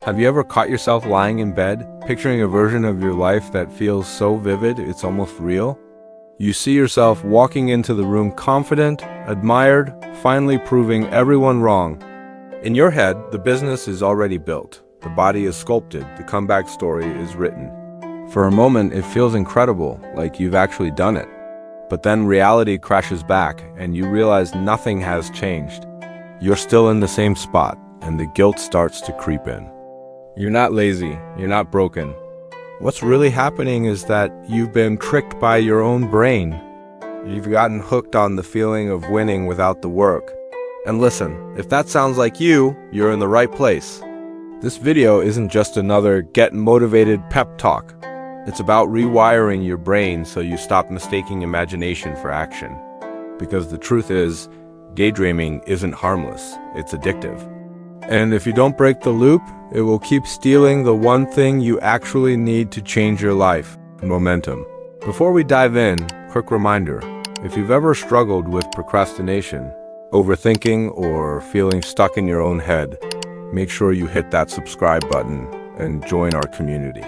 Have you ever caught yourself lying in bed, picturing a version of your life that feels so vivid it's almost real? You see yourself walking into the room confident, admired, finally proving everyone wrong. In your head, the business is already built. The body is sculpted. The comeback story is written. For a moment, it feels incredible, like you've actually done it. But then reality crashes back, and you realize nothing has changed. You're still in the same spot, and the guilt starts to creep in. You're not lazy. You're not broken. What's really happening is that you've been tricked by your own brain. You've gotten hooked on the feeling of winning without the work. And listen, if that sounds like you, you're in the right place. This video isn't just another get motivated pep talk. It's about rewiring your brain so you stop mistaking imagination for action. Because the truth is, daydreaming isn't harmless, it's addictive. And if you don't break the loop, it will keep stealing the one thing you actually need to change your life: momentum. Before we dive in, quick reminder: if you've ever struggled with procrastination, overthinking, or feeling stuck in your own head, make sure you hit that subscribe button and join our community.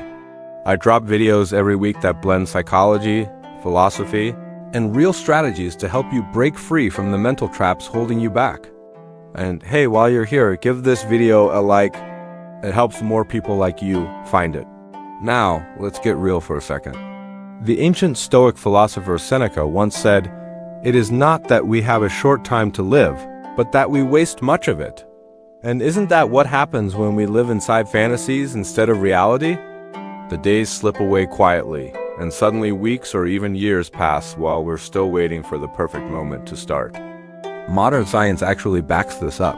I drop videos every week that blend psychology, philosophy, and real strategies to help you break free from the mental traps holding you back. And hey, while you're here, give this video a like. It helps more people like you find it. Now, let's get real for a second. The ancient Stoic philosopher Seneca once said, "It is not that we have a short time to live, but that we waste much of it." And isn't that what happens when we live inside fantasies instead of reality? The days slip away quietly, and suddenly weeks or even years pass while we're still waiting for the perfect moment to start. Modern science actually backs this up.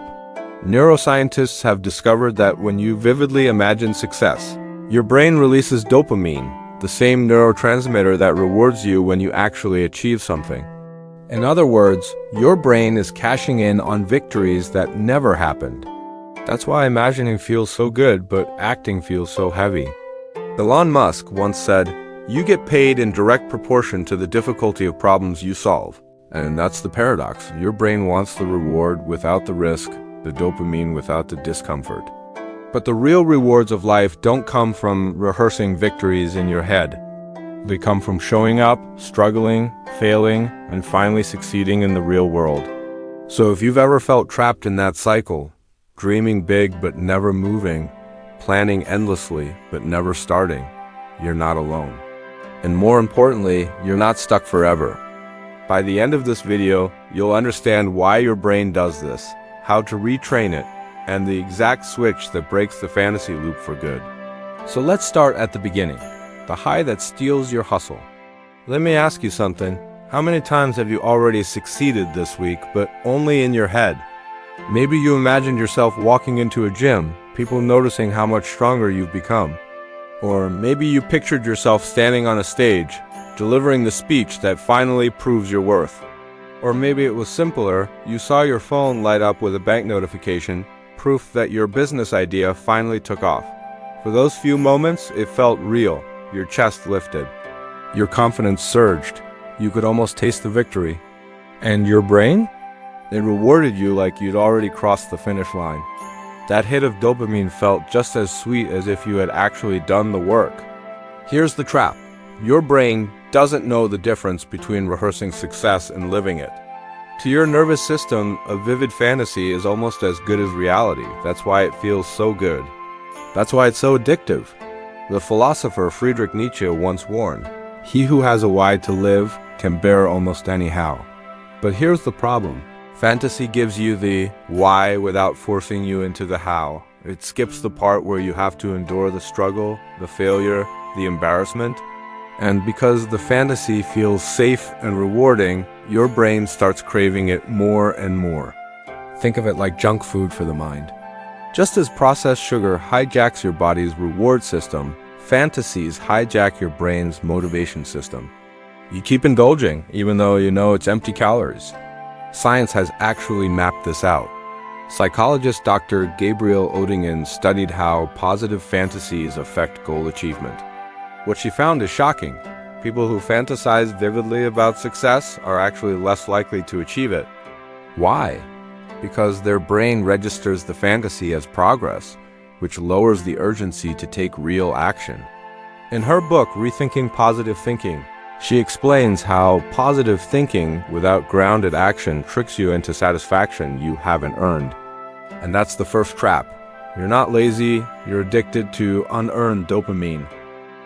Neuroscientists have discovered that when you vividly imagine success, your brain releases dopamine, the same neurotransmitter that rewards you when you actually achieve something. In other words, your brain is cashing in on victories that never happened. That's why imagining feels so good, but acting feels so heavy. Elon Musk once said, "You get paid in direct proportion to the difficulty of problems you solve." And that's the paradox. Your brain wants the reward without the risk, the dopamine without the discomfort. But the real rewards of life don't come from rehearsing victories in your head. They come from showing up, struggling, failing, and finally succeeding in the real world. So if you've ever felt trapped in that cycle, dreaming big but never moving, planning endlessly but never starting, you're not alone. And more importantly, you're not stuck forever. By the end of this video, you'll understand why your brain does this, how to retrain it, and the exact switch that breaks the fantasy loop for good. So let's start at the beginning, the high that steals your hustle. Let me ask you something. How many times have you already succeeded this week, but only in your head? Maybe you imagined yourself walking into a gym, people noticing how much stronger you've become. Or maybe you pictured yourself standing on a stage, delivering the speech that finally proves your worth. Or maybe it was simpler, you saw your phone light up with a bank notification, proof that your business idea finally took off. For those few moments, it felt real. Your chest lifted. Your confidence surged. You could almost taste the victory. And your brain? It rewarded you like you'd already crossed the finish line. That hit of dopamine felt just as sweet as if you had actually done the work. Here's the trap. Your brain doesn't know the difference between rehearsing success and living it. To your nervous system, a vivid fantasy is almost as good as reality. That's why it feels so good. That's why it's so addictive. The philosopher Friedrich Nietzsche once warned, "He who has a why to live can bear almost any how." But here's the problem. Fantasy gives you the why without forcing you into the how. It skips the part where you have to endure the struggle, the failure, the embarrassment. And because the fantasy feels safe and rewarding, your brain starts craving it more and more. Think of it like junk food for the mind. Just as processed sugar hijacks your body's reward system, fantasies hijack your brain's motivation system. You keep indulging, even though you know it's empty calories. Science has actually mapped this out. Psychologist Dr. Gabriel Oettingen studied how positive fantasies affect goal achievement. What she found is shocking. People who fantasize vividly about success are actually less likely to achieve it. Why? Because their brain registers the fantasy as progress. which lowers the urgency to take real action. In her book, Rethinking Positive Thinking, she explains how positive thinking without grounded action tricks you into satisfaction you haven't earned. And that's the first trap. You're not lazy, you're addicted to unearned dopamine.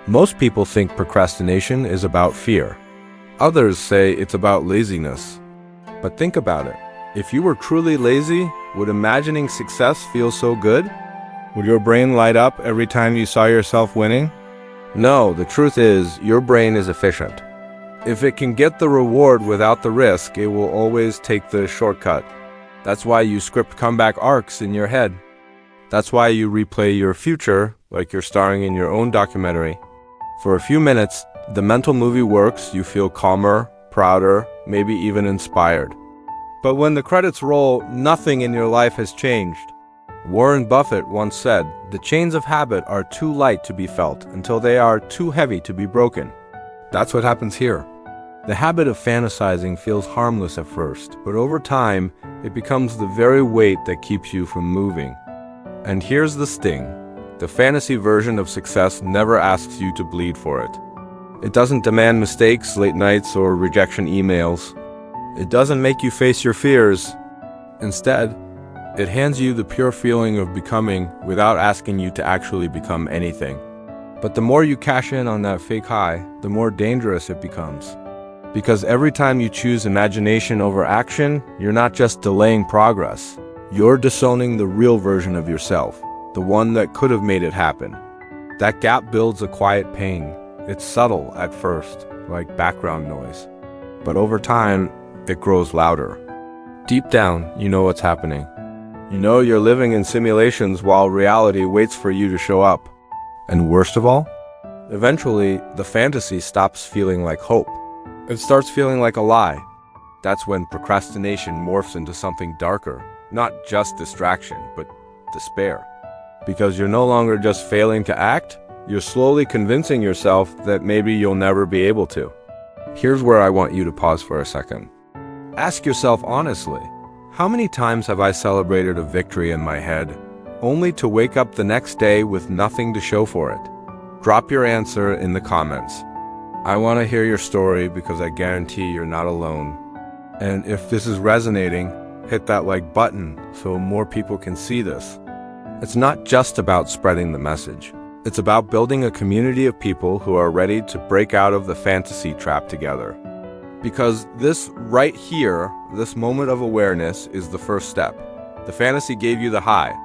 Most people think procrastination is about fear. Others say it's about laziness. But think about it. If you were truly lazy, would imagining success feel so good? Would your brain light up every time you saw yourself winning? No, the truth is, your brain is efficient. If it can get the reward without the risk, it will always take the shortcut. That's why you script comeback arcs in your head. That's why you replay your future like you're starring in your own documentary. For a few minutes, the mental movie works, you feel calmer, prouder, maybe even inspired. But when the credits roll, nothing in your life has changed. Warren Buffett once said, "The chains of habit are too light to be felt until they are too heavy to be broken." That's what happens here. The habit of fantasizing feels harmless at first, but over time, it becomes the very weight that keeps you from moving. And here's the sting. The fantasy version of success never asks you to bleed for it. It doesn't demand mistakes, late nights, or rejection emails. It doesn't make you face your fears. Instead, it hands you the pure feeling of becoming without asking you to actually become anything. But the more you cash in on that fake high, the more dangerous it becomes. Because every time you choose imagination over action, you're not just delaying progress. You're disowning the real version of yourself, the one that could have made it happen. That gap builds a quiet pain. It's subtle at first, like background noise. But over time, it grows louder. Deep down, you know what's happening. You know you're living in simulations while reality waits for you to show up. And worst of all, eventually, the fantasy stops feeling like hope. It starts feeling like a lie. That's when procrastination morphs into something darker, not just distraction, but despair. Because you're no longer just failing to act, you're slowly convincing yourself that maybe you'll never be able to. Here's where I want you to pause for a second. Ask yourself honestly, how many times have I celebrated a victory in my head, only to wake up the next day with nothing to show for it? Drop your answer in the comments. I want to hear your story because I guarantee you're not alone. And if this is resonating, hit that like button so more people can see this. It's not just about spreading the message. It's about building a community of people who are ready to break out of the fantasy trap together. Because this right here, this moment of awareness is the first step. The fantasy gave you the high,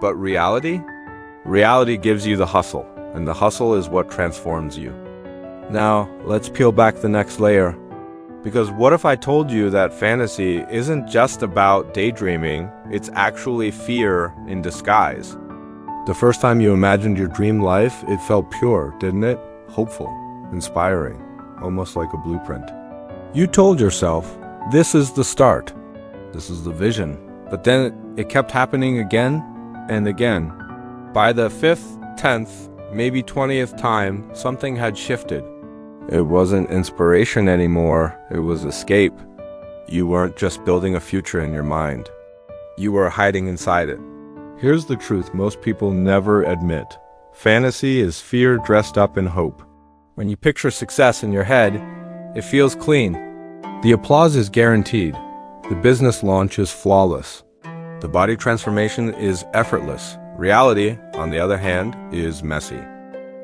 but reality? Reality gives you the hustle, and the hustle is what transforms you. Now, let's peel back the next layer. Because what if I told you that fantasy isn't just about daydreaming, it's actually fear in disguise? The first time you imagined your dream life, it felt pure, didn't it? Hopeful, inspiring, almost like a blueprint. You told yourself, this is the start, this is the vision. But then it kept happening again and again. By the 5th, 10th, maybe 20th time, something had shifted. It wasn't inspiration anymore, it was escape. You weren't just building a future in your mind. You were hiding inside it. Here's the truth most people never admit. Fantasy is fear dressed up in hope. When you picture success in your head, it feels clean. The applause is guaranteed. The business launch is flawless. The body transformation is effortless. Reality, on the other hand, is messy.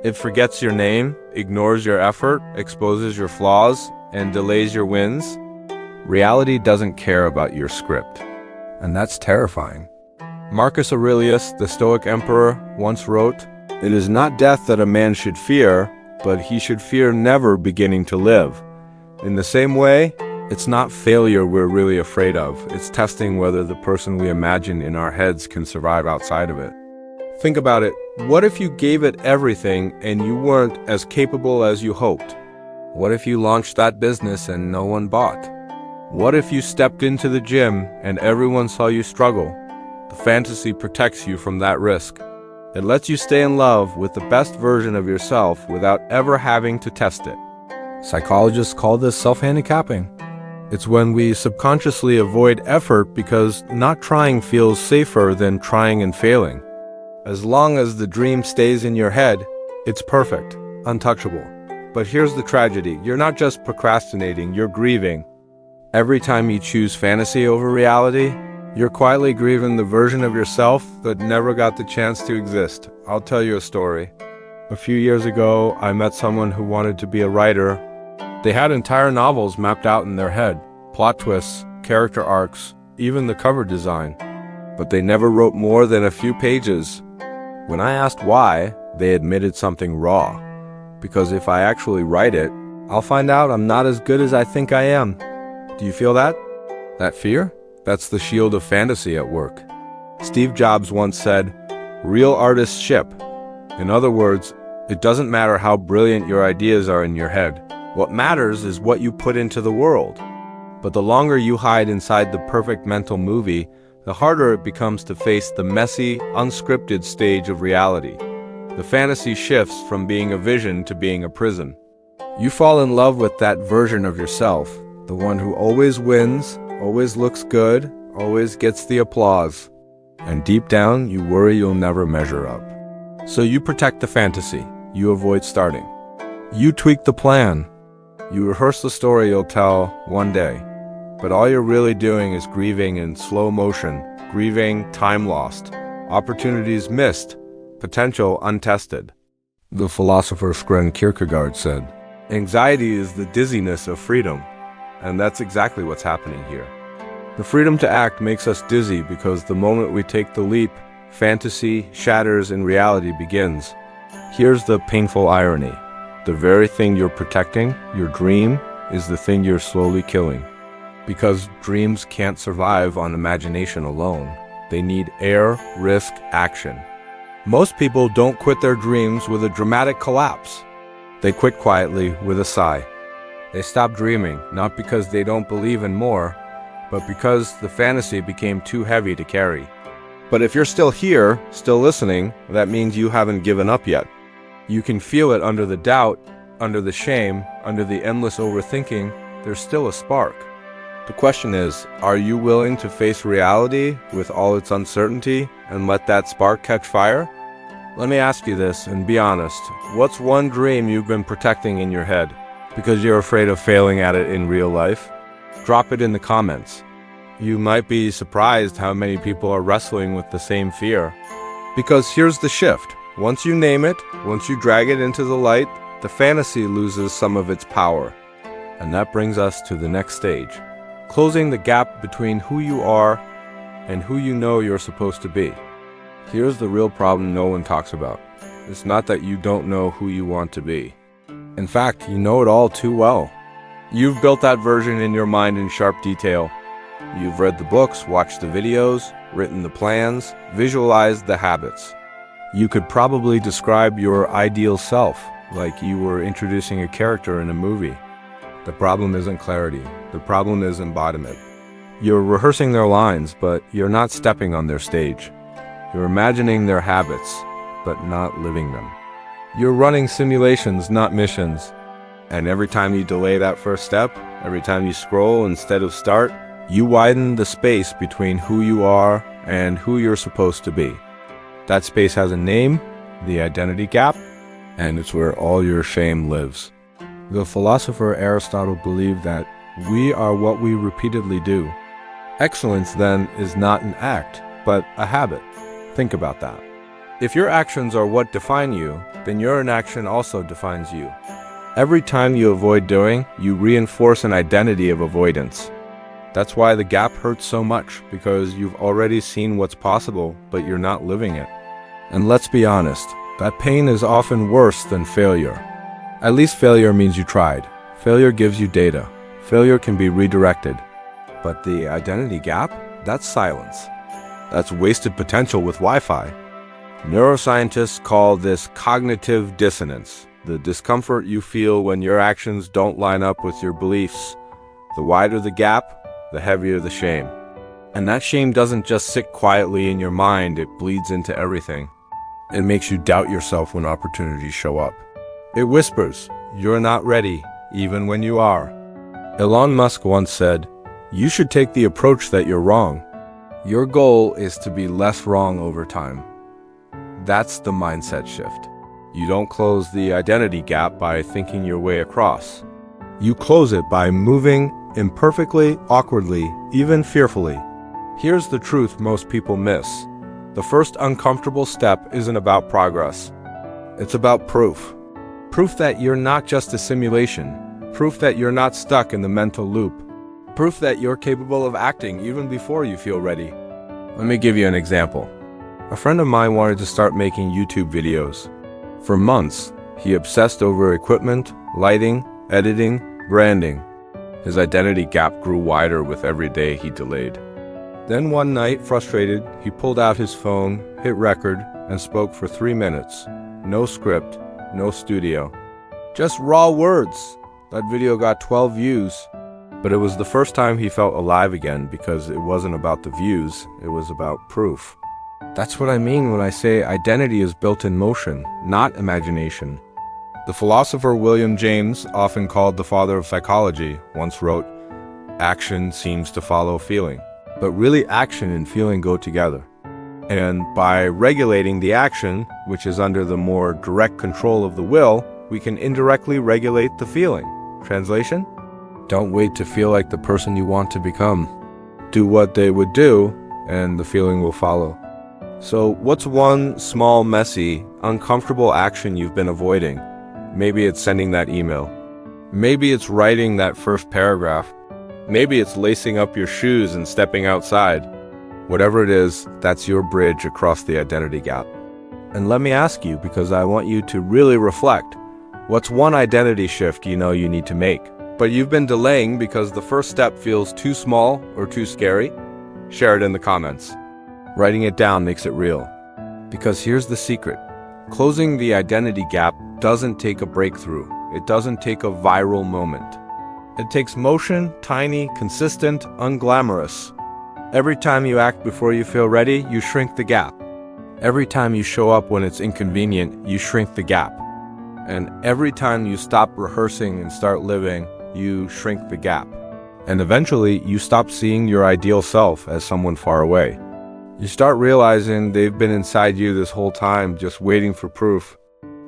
It forgets your name, ignores your effort, exposes your flaws, and delays your wins. Reality doesn't care about your script. And that's terrifying. Marcus Aurelius, the Stoic emperor, once wrote, "It is not death that a man should fear, but he should fear never beginning to live." In the same way, it's not failure we're really afraid of. It's testing whether the person we imagine in our heads can survive outside of it. Think about it. What if you gave it everything and you weren't as capable as you hoped? What if you launched that business and no one bought? What if you stepped into the gym and everyone saw you struggle? The fantasy protects you from that risk. It lets you stay in love with the best version of yourself without ever having to test it. Psychologists call this self-handicapping. It's when we subconsciously avoid effort because not trying feels safer than trying and failing. As long as the dream stays in your head, it's perfect, untouchable. But here's the tragedy. You're not just procrastinating, you're grieving. Every time you choose fantasy over reality, you're quietly grieving the version of yourself that never got the chance to exist. I'll tell you a story. A few years ago, I met someone who wanted to be a writer. They had entire novels mapped out in their head, plot twists, character arcs, even the cover design. But they never wrote more than a few pages. When I asked why, they admitted something raw. Because if I actually write it, I'll find out I'm not as good as I think I am. Do you feel that? That fear? That's the shield of fantasy at work. Steve Jobs once said, "Real artists ship." In other words, it doesn't matter how brilliant your ideas are in your head. What matters is what you put into the world. But the longer you hide inside the perfect mental movie, the harder it becomes to face the messy, unscripted stage of reality. The fantasy shifts from being a vision to being a prison. You fall in love with that version of yourself, the one who always wins, always looks good, always gets the applause. And deep down, you worry you'll never measure up. So you protect the fantasy. You avoid starting. You tweak the plan. You rehearse the story you'll tell one day. But all you're really doing is grieving in slow motion, grieving time lost, opportunities missed, potential untested. The philosopher Søren Kierkegaard said, "Anxiety is the dizziness of freedom." And that's exactly what's happening here. The freedom to act makes us dizzy because the moment we take the leap, fantasy shatters and reality begins. Here's the painful irony. The very thing you're protecting, your dream, is the thing you're slowly killing. Because dreams can't survive on imagination alone. They need air, risk, action. Most people don't quit their dreams with a dramatic collapse. They quit quietly with a sigh. They stop dreaming, not because they don't believe in more, but because the fantasy became too heavy to carry. But if you're still here, still listening, that means you haven't given up yet. You can feel it under the doubt, under the shame, under the endless overthinking. There's still a spark. The question is, are you willing to face reality with all its uncertainty and let that spark catch fire? Let me ask you this and be honest. What's one dream you've been protecting in your head because you're afraid of failing at it in real life? Drop it in the comments. You might be surprised how many people are wrestling with the same fear. Because here's the shift. Once you name it, once you drag it into the light, the fantasy loses some of its power. And that brings us to the next stage. Closing the gap between who you are and who you know you're supposed to be. Here's the real problem no one talks about. It's not that you don't know who you want to be. In fact, you know it all too well. You've built that version in your mind in sharp detail. You've read the books, watched the videos, written the plans, visualized the habits. You could probably describe your ideal self like you were introducing a character in a movie. The problem isn't clarity. The problem is embodiment. You're rehearsing their lines, but you're not stepping on their stage. You're imagining their habits, but not living them. You're running simulations, not missions. And every time you delay that first step, every time you scroll instead of start, you widen the space between who you are and who you're supposed to be. That space has a name, the identity gap, and it's where all your shame lives. The philosopher Aristotle believed that we are what we repeatedly do. Excellence, then, is not an act, but a habit. Think about that. If your actions are what define you, then your inaction also defines you. Every time you avoid doing, you reinforce an identity of avoidance. That's why the gap hurts so much, because you've already seen what's possible, but you're not living it. And let's be honest, that pain is often worse than failure. At least failure means you tried. Failure gives you data. Failure can be redirected. But the identity gap? That's silence. That's wasted potential with Wi-Fi. Neuroscientists call this cognitive dissonance, the discomfort you feel when your actions don't line up with your beliefs. The wider the gap, the heavier the shame. And that shame doesn't just sit quietly in your mind, it bleeds into everything. It makes you doubt yourself when opportunities show up. It whispers, "You're not ready," even when you are. Elon Musk once said, "You should take the approach that you're wrong." Your goal is to be less wrong over time. That's the mindset shift. You don't close the identity gap by thinking your way across. You close it by moving imperfectly, awkwardly, even fearfully. Here's the truth most people miss. The first uncomfortable step isn't about progress. It's about proof. Proof that you're not just a simulation. Proof that you're not stuck in the mental loop. Proof that you're capable of acting even before you feel ready. Let me give you an example. A friend of mine wanted to start making YouTube videos. For months, he obsessed over equipment, lighting, editing, branding. His identity gap grew wider with every day he delayed. Then one night, frustrated, he pulled out his phone, hit record, and spoke for 3 minutes. No script, no studio. Just raw words. That video got 12 views. But it was the first time he felt alive again because it wasn't about the views, it was about proof. That's what I mean when I say identity is built in motion, not imagination. The philosopher William James, often called the father of psychology, once wrote, "Action seems to follow feeling." But really, action and feeling go together. And by regulating the action, which is under the more direct control of the will, we can indirectly regulate the feeling. Translation? Don't wait to feel like the person you want to become. Do what they would do, and the feeling will follow. So what's one small, messy, uncomfortable action you've been avoiding? Maybe it's sending that email. Maybe it's writing that first paragraph. Maybe it's lacing up your shoes and stepping outside. Whatever it is, that's your bridge across the identity gap. And let me ask you, because I want you to really reflect, what's one identity shift you know you need to make, but you've been delaying because the first step feels too small or too scary? Share it in the comments. Writing it down makes it real. Because here's the secret. Closing the identity gap doesn't take a breakthrough. It doesn't take a viral moment. It takes motion, tiny, consistent, unglamorous. Every time you act before you feel ready, you shrink the gap. Every time you show up when it's inconvenient, you shrink the gap. And every time you stop rehearsing and start living, you shrink the gap. And eventually, you stop seeing your ideal self as someone far away. You start realizing they've been inside you this whole time, just waiting for proof.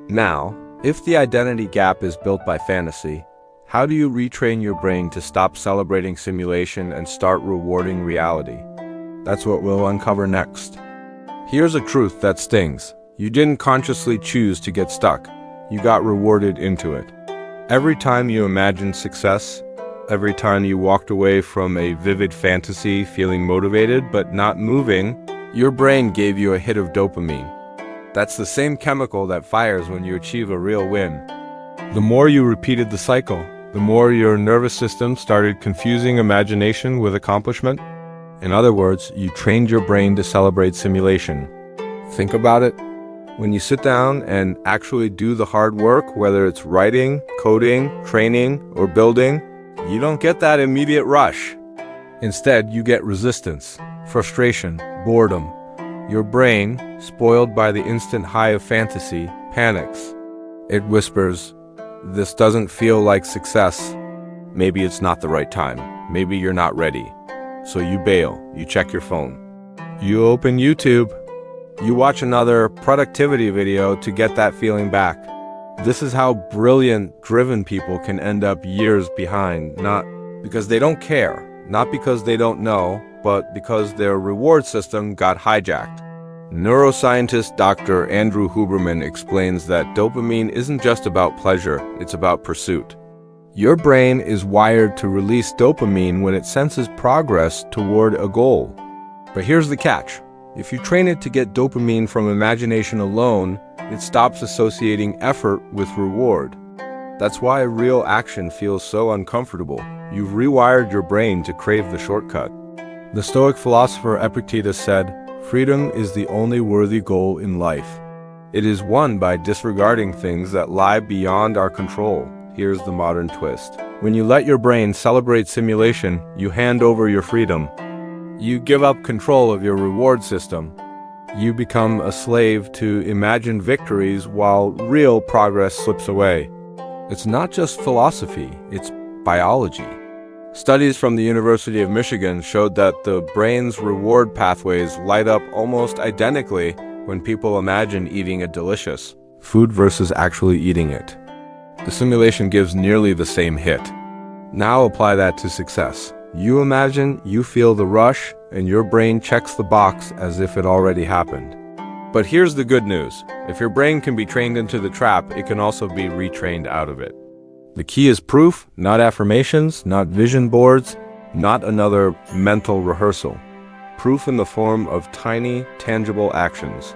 Now, if the identity gap is built by fantasy, how do you retrain your brain to stop celebrating simulation and start rewarding reality? That's what we'll uncover next. Here's a truth that stings. You didn't consciously choose to get stuck. You got rewarded into it. Every time you imagined success, every time you walked away from a vivid fantasy feeling motivated but not moving, your brain gave you a hit of dopamine. That's the same chemical that fires when you achieve a real win. The more you repeated the cycle, the more your nervous system started confusing imagination with accomplishment. In other words, you trained your brain to celebrate simulation. Think about it. When you sit down and actually do the hard work, whether it's writing, coding, training, or building, you don't get that immediate rush. Instead, you get resistance, frustration, boredom. Your brain, spoiled by the instant high of fantasy, panics. It whispers, "This doesn't feel like success. Maybe it's not the right time. Maybe you're not ready." So you bail. You check your phone. You open YouTube. You watch another productivity video to get that feeling back. This is how brilliant, driven people can end up years behind, not because they don't care, not because they don't know, but because their reward system got hijacked. Neuroscientist Dr. Andrew Huberman explains that dopamine isn't just about pleasure, it's about pursuit. Your brain is wired to release dopamine when it senses progress toward a goal. But here's the catch. If you train it to get dopamine from imagination alone, it stops associating effort with reward. That's why real action feels so uncomfortable. You've rewired your brain to crave the shortcut. The Stoic philosopher Epictetus said, "Freedom is the only worthy goal in life. It is won by disregarding things that lie beyond our control." Here's the modern twist. When you let your brain celebrate simulation, you hand over your freedom. You give up control of your reward system. You become a slave to imagined victories while real progress slips away. It's not just philosophy, it's biology. Studies from the University of Michigan showed that the brain's reward pathways light up almost identically when people imagine eating a delicious food versus actually eating it. The simulation gives nearly the same hit. Now apply that to success. You imagine, you feel the rush, and your brain checks the box as if it already happened. But here's the good news. If your brain can be trained into the trap, it can also be retrained out of it. The key is proof, not affirmations, not vision boards, not another mental rehearsal. Proof in the form of tiny, tangible actions.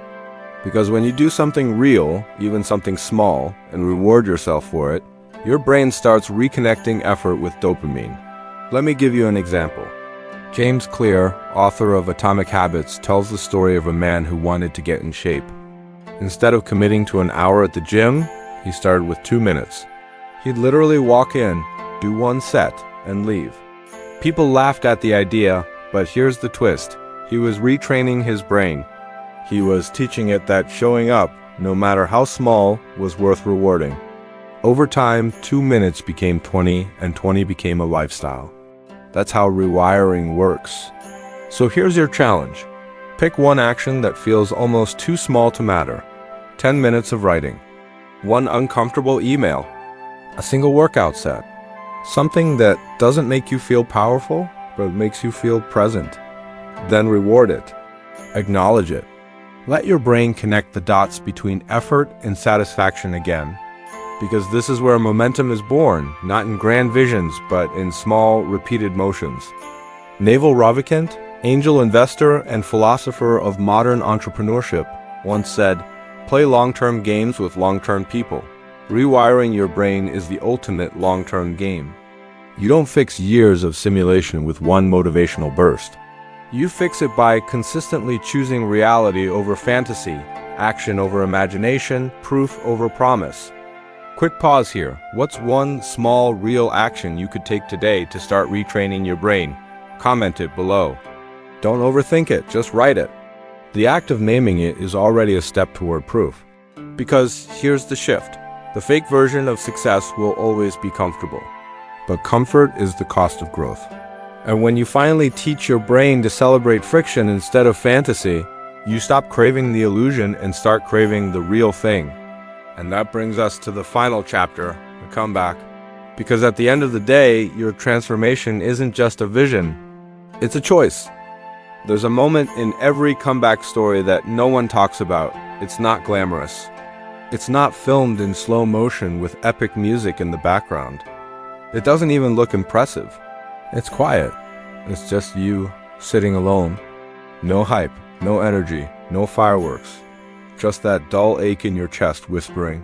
Because when you do something real, even something small, and reward yourself for it, your brain starts reconnecting effort with dopamine. Let me give you an example. James Clear, author of Atomic Habits, tells the story of a man who wanted to get in shape. Instead of committing to an hour at the gym, he started with 2 minutes. He'd literally walk in, do 1 set, and leave. People laughed at the idea, but here's the twist. He was retraining his brain. He was teaching it that showing up, no matter how small, was worth rewarding. Over time, 2 minutes became 20, and 20 became a lifestyle. That's how rewiring works. So here's your challenge. Pick one action that feels almost too small to matter. 10 minutes of writing. 1 uncomfortable email. A single workout set. Something that doesn't make you feel powerful, but makes you feel present. Then reward it. Acknowledge it. Let your brain connect the dots between effort and satisfaction again. Because this is where momentum is born, not in grand visions, but in small, repeated motions. Naval Ravikant, angel investor and philosopher of modern entrepreneurship, once said, "Play long-term games with long-term people. Rewiring your brain is the ultimate long-term game." You don't fix years of simulation with one motivational burst. You fix it by consistently choosing reality over fantasy, action over imagination, proof over promise. Quick pause here. What's one small, real action you could take today to start retraining your brain? Comment it below. Don't overthink it, just write it. The act of naming it is already a step toward proof. Because here's the shift. The fake version of success will always be comfortable. But comfort is the cost of growth. And when you finally teach your brain to celebrate friction instead of fantasy, you stop craving the illusion and start craving the real thing. And that brings us to the final chapter, the comeback. Because at the end of the day, your transformation isn't just a vision, it's a choice. There's a moment in every comeback story that no one talks about. It's not glamorous. It's not filmed in slow motion with epic music in the background. It doesn't even look impressive. It's quiet. It's just you sitting alone. No hype, no energy, no fireworks. Just that dull ache in your chest whispering,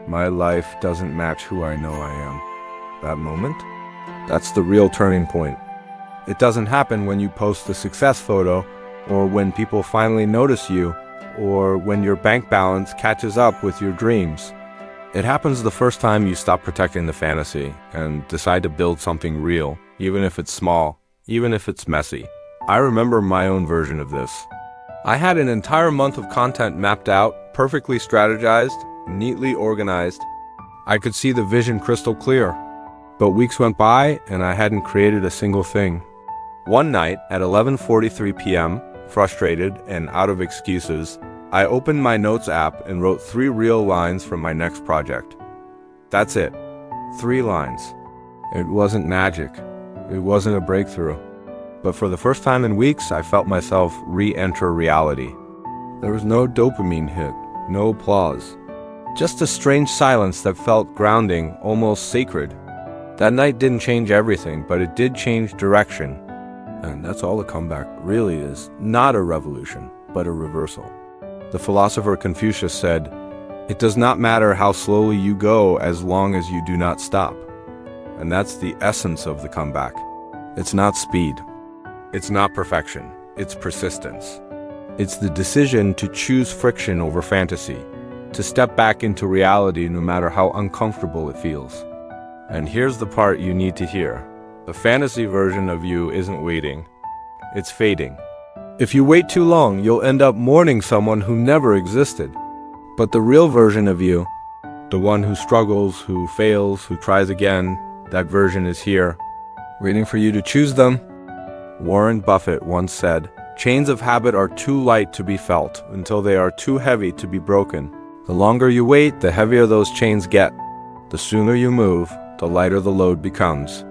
"My life doesn't match who I know I am." That moment? That's the real turning point. It doesn't happen when you post a success photo, or when people finally notice you, or when your bank balance catches up with your dreams. It happens the first time you stop protecting the fantasy and decide to build something real, even if it's small, even if it's messy. I remember my own version of this. I had an entire month of content mapped out, perfectly strategized, neatly organized. I could see the vision crystal clear. But weeks went by and I hadn't created a single thing. One night at 11:43 p.m., frustrated and out of excuses, I opened my notes app and wrote 3 real lines from my next project. That's it. 3 lines. It wasn't magic. It wasn't a breakthrough. But for the first time in weeks, I felt myself re-enter reality. There was no dopamine hit, no applause. Just a strange silence that felt grounding, almost sacred. That night didn't change everything, but it did change direction. And that's all a comeback really is. Not a revolution, but a reversal. The philosopher Confucius said, "It does not matter how slowly you go as long as you do not stop." And that's the essence of the comeback. It's not speed. It's not perfection. It's persistence. It's the decision to choose friction over fantasy, to step back into reality no matter how uncomfortable it feels. And here's the part you need to hear. The fantasy version of you isn't waiting. It's fading. If you wait too long, you'll end up mourning someone who never existed. But the real version of you, the one who struggles, who fails, who tries again, that version is here, waiting for you to choose them. Warren Buffett once said, Chains of habit are too light to be felt until they are too heavy to be broken. The longer you wait, the heavier those chains get. The sooner you move, the lighter the load becomes.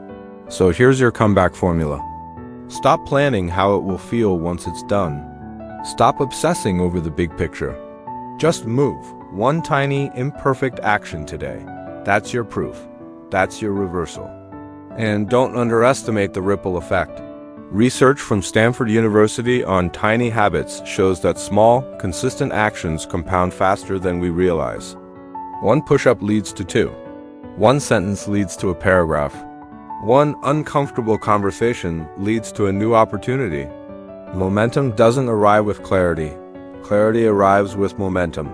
So here's your comeback formula. Stop planning how it will feel once it's done. Stop obsessing over the big picture. Just move one tiny, imperfect action today. That's your proof. That's your reversal. And don't underestimate the ripple effect. Research from Stanford University on tiny habits shows that small, consistent actions compound faster than we realize. One push-up leads to 2. One sentence leads to a paragraph. One uncomfortable conversation leads to a new opportunity. Momentum doesn't arrive with clarity. Clarity arrives with momentum.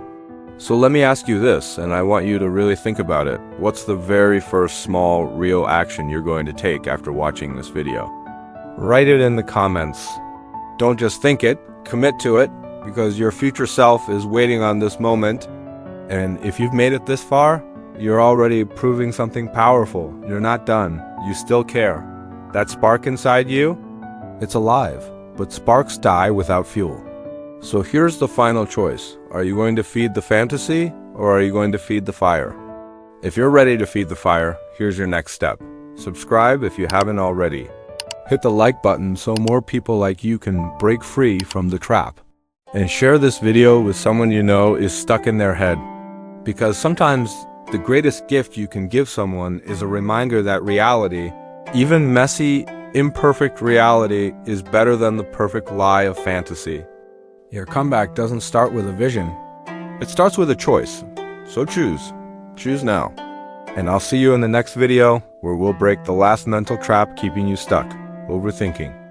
So let me ask you this, and I want you to really think about it. What's the very first small, real action you're going to take after watching this video? Write it in the comments. Don't just think it, commit to it, because your future self is waiting on this moment. And if you've made it this far, you're already proving something powerful. You're not done. You still care. That spark inside you, it's alive, but sparks die without fuel. So here's the final choice. Are you going to feed the fantasy, or are you going to feed the fire? If you're ready to feed the fire, here's your next step. Subscribe if you haven't already. Hit the like button so more people like you can break free from the trap. And share this video with someone you know is stuck in their head. Because sometimes the greatest gift you can give someone is a reminder that reality, even messy, imperfect reality, is better than the perfect lie of fantasy. Your comeback doesn't start with a vision. It starts with a choice. So choose. Choose now. And I'll see you in the next video where we'll break the last mental trap keeping you stuck, overthinking.